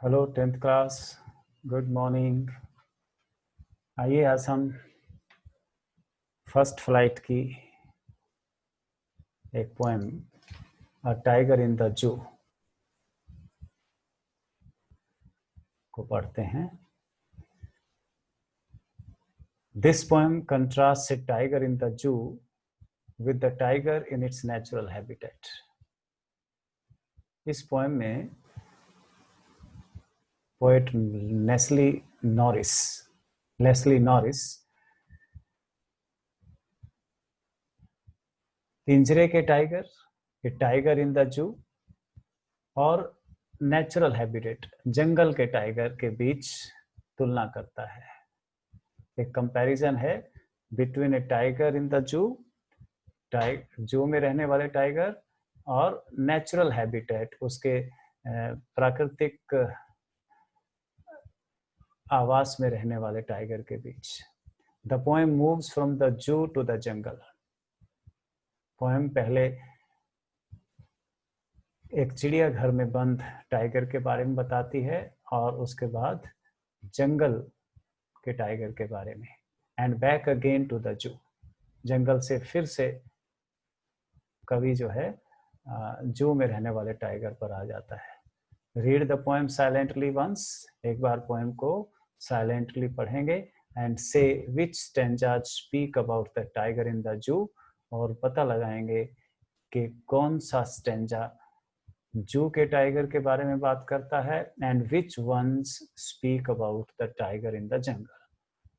Hello 10th class, good morning. आइए आज हम फर्स्ट फ्लाइट की एक poem a tiger in the zoo को पढ़ते हैं। This poem contrasts a tiger in the zoo with the tiger in its natural habitat. इस poem में पोएट लेस्ली नॉरिस पिंजरे के tiger, a tiger in the zoo और natural habitat जंगल के tiger के बीच तुलना करता है। एक कंपैरिजन है between A tiger in the जू, जू में रहने वाले टाइगर, और नेचुरल हैबिटेट उसके प्राकृतिक आवास में रहने वाले टाइगर के बीच। The poem moves from the zoo to the jungle. Poem पहले एक चिड़ियाघर में बंद टाइगर के बारे में बताती है और उसके बाद जंगल के टाइगर के बारे में। And back again to the zoo, जंगल से फिर से कवि जो है जू में रहने वाले टाइगर पर आ जाता है। Read the poem silently once, एक बार पोएम को साइलेंटली पढ़ेंगे। And say which stanza speak about the tiger in the zoo, और पता लगाएंगे कि कौन सा स्टैंजा जू के टाइगर के बारे में बात करता है। And which once speak about the tiger in the jungle,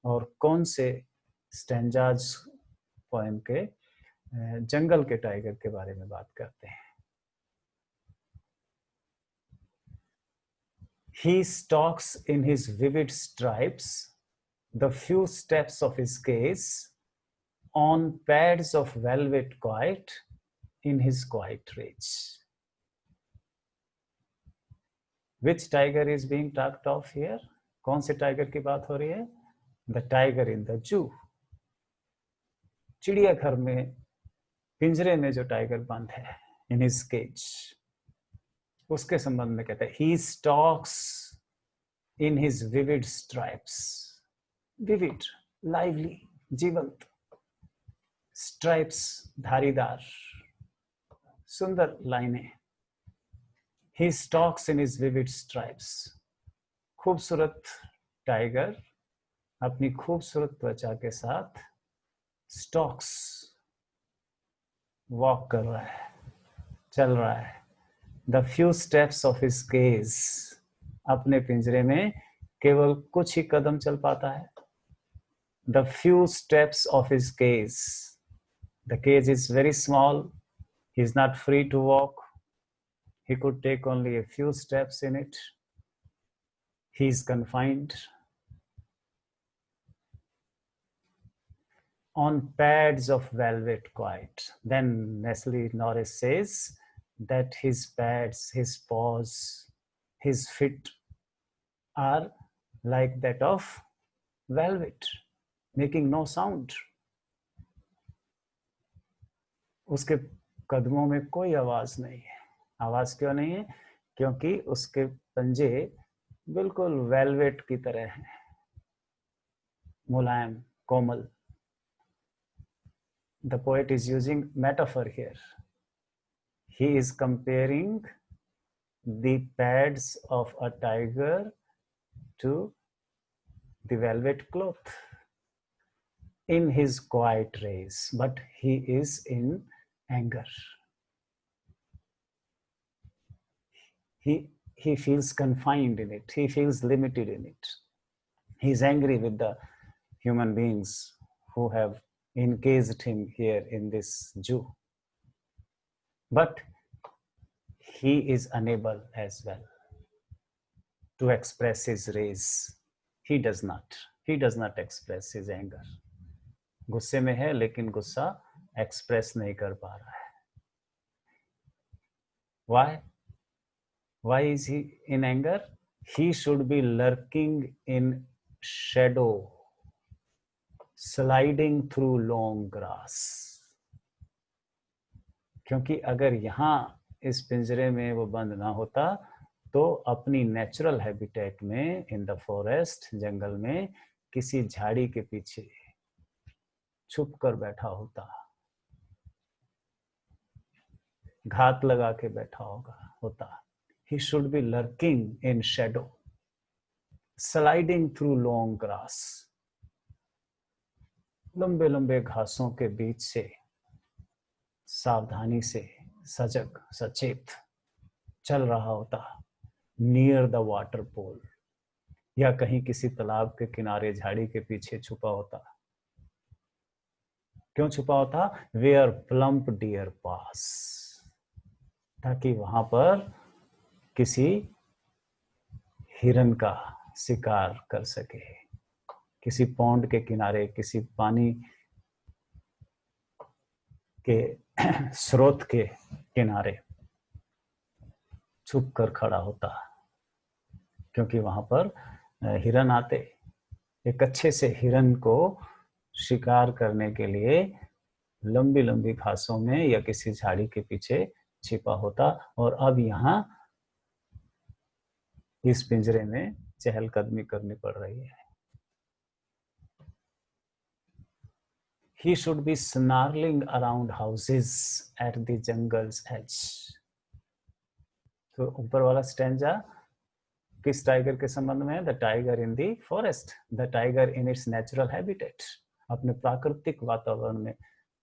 और कौन से स्टैंजाज पोएम के जंगल के टाइगर के बारे में बात करते हैं। He stalks in his vivid stripes, the few steps of his gaze, on pads of velvet quiet, in his quiet rage. Which tiger is being talked of here? कौन से टाइगर की बात हो रही है? The tiger in the zoo. चिड़ियाघर में पिंजरे में जो टाइगर बंद है, in his cage, उसके संबंध में कहते हैं he stalks in his vivid stripes. Vivid, lively, जीवंत, स्ट्राइप्स धारीदार, सुंदर लाइनें। He stalks in his vivid stripes. खूबसूरत टाइगर अपनी खूबसूरत त्वचा के साथ स्टॉक्स, वॉक कर रहा है, चल रहा है। The few steps of his gaze, अपने पिंजरे में केवल कुछ ही कदम चल पाता है। The few steps of his cage. The cage is very small. He is not free to walk. He could take only a few steps in it. He is confined on pads of velvet quiet. Then Leslie Norris says that his pads, his paws, his feet are like that of velvet, making no sound. उसके कदमों में कोई आवाज नहीं है। आवाज क्यों नहीं है? क्योंकि उसके पंजे बिल्कुल वेलवेट की तरह हैं, मुलायम, कोमल। The poet is using metaphor here. He is comparing the pads of a tiger to the velvet cloth in his quiet race, but he is in anger. He feels confined in it. He feels limited in it. He is angry with the human beings who have encased him here in this zoo. But he is unable as well to express his rage. He does not express his anger. गुस्से में है लेकिन गुस्सा express नहीं कर पा रहा है। Why is he in anger? He should be lurking in shadow, sliding through long grass. क्योंकि अगर यहाँ इस पिंजरे में वो बंद ना होता तो अपनी नेचुरल हैबिटेट में इन द फॉरेस्ट, जंगल में किसी झाड़ी के पीछे छुप कर बैठा होता, घात लगा के बैठा होता। He should be lurking in shadow, sliding through long grass, लंबे लंबे घासों के बीच से सावधानी से, सजग सचेत चल रहा होता। नियर द वाटर पोल, या कहीं किसी तालाब के किनारे झाड़ी के पीछे छुपा होता। क्यों छुपा होता? वेयर प्लम्प डियर पास, ताकि वहां पर किसी हिरन का शिकार कर सके। किसी पौंड के किनारे, किसी पानी के स्रोत के किनारे छुप कर खड़ा होता, क्योंकि वहां पर हिरन आते। एक अच्छे से हिरन को शिकार करने के लिए लंबी लंबी घासों में या किसी झाड़ी के पीछे छिपा होता, और अब यहाँ इस पिंजरे में चहलकदमी करनी पड़ रही है। He should be snarling around houses at the jungle's edge. तो ऊपर वाला स्टैंजा किस टाइगर के संबंध में है? The tiger in the forest, the tiger in its natural habitat, अपने प्राकृतिक वातावरण में,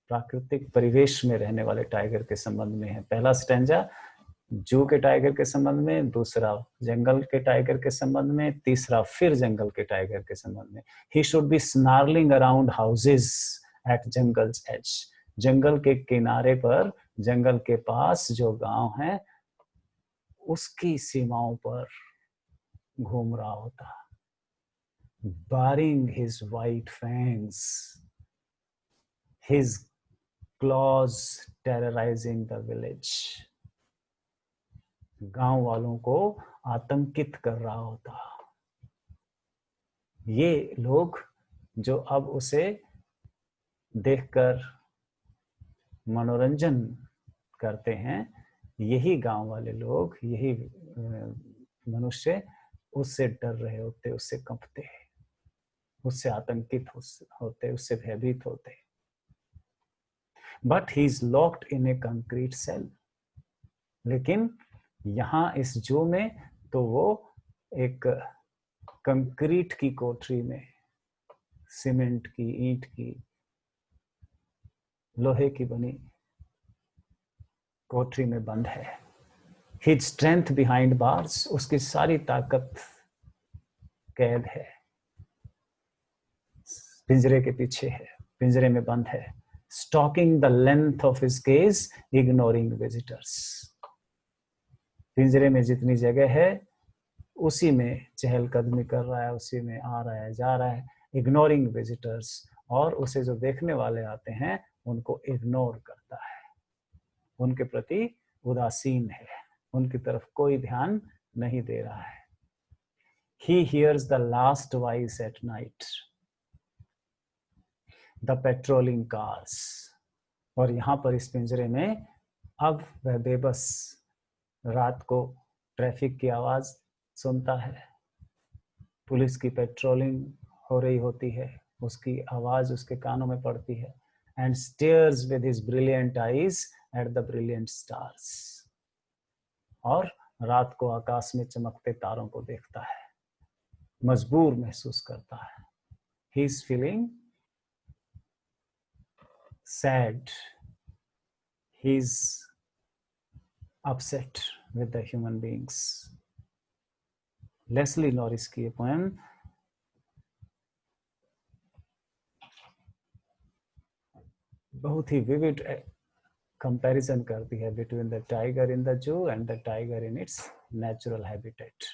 प्राकृतिक परिवेश में रहने वाले टाइगर के संबंध में है। पहला स्टैंजा जू के टाइगर के संबंध में, दूसरा जंगल के टाइगर के संबंध में, तीसरा फिर जंगल के टाइगर के संबंध में। He should be snarling around houses at jungle's edge. जंगल के किनारे पर, जंगल के पास जो गांव है उसकी सीमाओं पर घूम रहा होता। Baring his white fangs, his claws terrorizing the village. गांव वालों को आतंकित कर रहा होता। ये लोग जो अब उसे देखकर मनोरंजन करते हैं, यही गांव वाले लोग, यही मनुष्य उससे डर रहे होते, उससे कंपते, उससे आतंकित होते, उससे भयभीत होते। But he is locked in a concrete cell, लेकिन यहाँ इस जू में तो वो एक कंक्रीट की कोठरी में, सीमेंट की, ईंट की, लोहे की बनी कोठरी में बंद है। His strength behind bars, उसकी सारी ताकत कैद है, पिंजरे के पीछे है, पिंजरे में बंद है। Stalking the length of his cage, ignoring visitors. पिंजरे में जितनी जगह है उसी में चहलकदमी कर रहा है, उसी में आ रहा है, जा रहा है। इग्नोरिंग विजिटर्स, और उसे जो देखने वाले आते हैं उनको इग्नोर करता है, उनके प्रति उदासीन है, उनकी तरफ कोई ध्यान नहीं दे रहा है। He hears the last voice at night, the patrolling cars. और यहाँ पर इस पिंजरे में अब वह बेबस रात को ट्रैफिक की आवाज सुनता है, पुलिस की पेट्रोलिंग हो रही होती है, उसकी आवाज उसके कानों में पड़ती है। And stairs with his brilliant eyes at the brilliant stars, और रात को आकाश में चमकते तारों को देखता है, मजबूर महसूस करता है। He is feeling sad, he is upset with the human beings. Leslie Norris की पोएम बहुत ही विविड कंपैरिजन करती है between the tiger in the zoo and the tiger in its natural habitat.